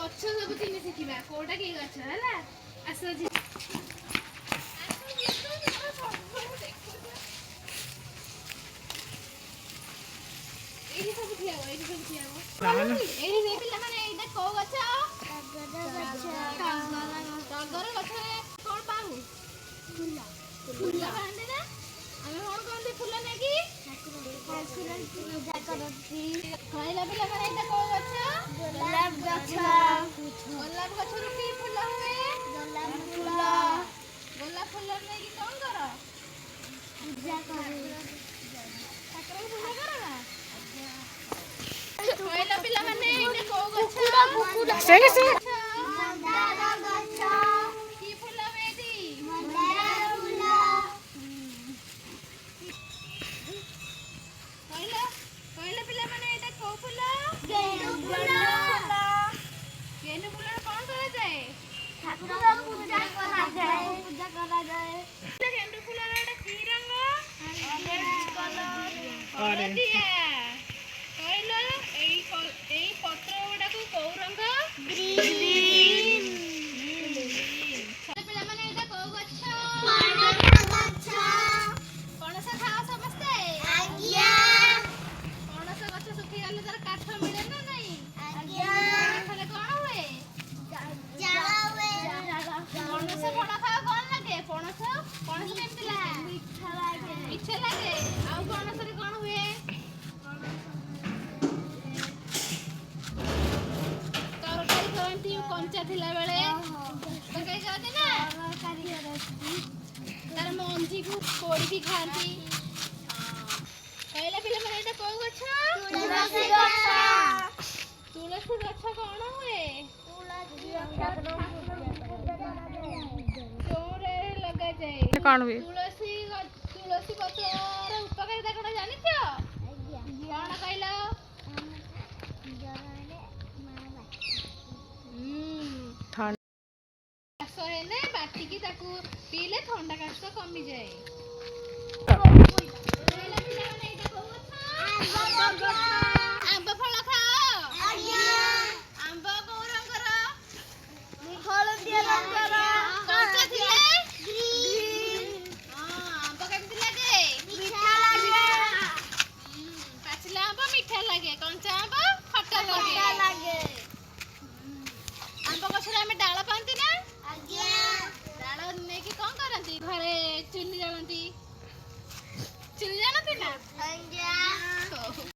ଗଛ ସବୁ ଚିହ୍ନି ଶିଖିବା କୋଉଟା କି ଗଛ ହେଲା ଆସ ଏଇଠି ସବୁ ଠିଆ ହବ ଏଇଠି ନେଇ ପିଲାମାନେ ଏଇଟା କୋଉ ଗଛ ଟଗର ଗଛରେ କଣ ପାଉ ଫୁଲ ପାଆନ୍ତି ନା ଆମେ କଣ କହନ୍ତି ଫୁଲ ନେଇକି କହିଲା ପିଲାମାନେ ଏଇଟା କୋଉ ଗଛ ଗୋଲାପ ଗଛ ଗୋଲାପ ଗଛରୁ କି ଫୁଲ ହୁଏ ଗୋଲାପ ଫୁଲ ନେଇକି କଣ କର ପୂଜା କର ଠାକୁରଙ୍କୁ ପୂଜା କର ନା କହିଲା ପିଲାମାନେ ଏଇଟା କୋଉ ଗଛ କି ଫୁଲ ହୁଏ ଏଠି କହିଲା ପିଲାମାନେ ଏଇଟା କୋଉ ଫୁଲ ଗେଣ୍ଡୁ ଫୁଲର କଣ କରାଯାଏ ଠାକୁରଙ୍କୁ ପୂଜା କରାଯାଏ ଗେଣ୍ଡୁ ଫୁଲର ଏଟା କି ରଙ୍ଗ ହଳଦିଆ କହିଲ ଏଇ ପତ୍ର ଗୁଡାକୁ କୋଉ ରଙ୍ଗ ଗ୍ରୀନ ପିଲାମାନେ ଏଇଟା କୋଉ ଗଛ ପଣସ ଖାଅ ସମସ୍ତେ ପଣସ ଗଛ ଶୁଖିଗଲେ ତାର କାଠ ମିଳେ ନା ନାଇଁ କାଠରେ କଣ ହୁଏ ପଣସ ଫଳ ଖାଅ କଣ ଲାଗେ ପଣସ କେମିତି ଲାଗେ ମିଠା ଲାଗେ ଆଉ ପଣସରେ କଣ ହୁଏ ତରକାରୀ କରନ୍ତି କଞ୍ଚା ଥିଲା ବେଳେ ତରକାରୀ କରନ୍ତି ନା ତାର ମଞ୍ଜିକୁ ପୋଡ଼ିକି ଖାଆନ୍ତି କହିଲା ପିଲାମାନେ ଏଇଟା କୋଉ ଗଛ ତୁଳସୀ ଗଛ କଣ ହୁଏ ଚଉଁରାରେ ଲଗାଯାଏ କଣ ହୁଏ ତୁଳସୀ ପତ୍ରର ଉପକାରିତା କଣ ଜାଣିଛ କଣ କହିଲ କାଶ ହେଲେ ବାଟିକି ତାକୁ ପିଇଲେ ଥଣ୍ଡା କାଶ କମିଯାଏ।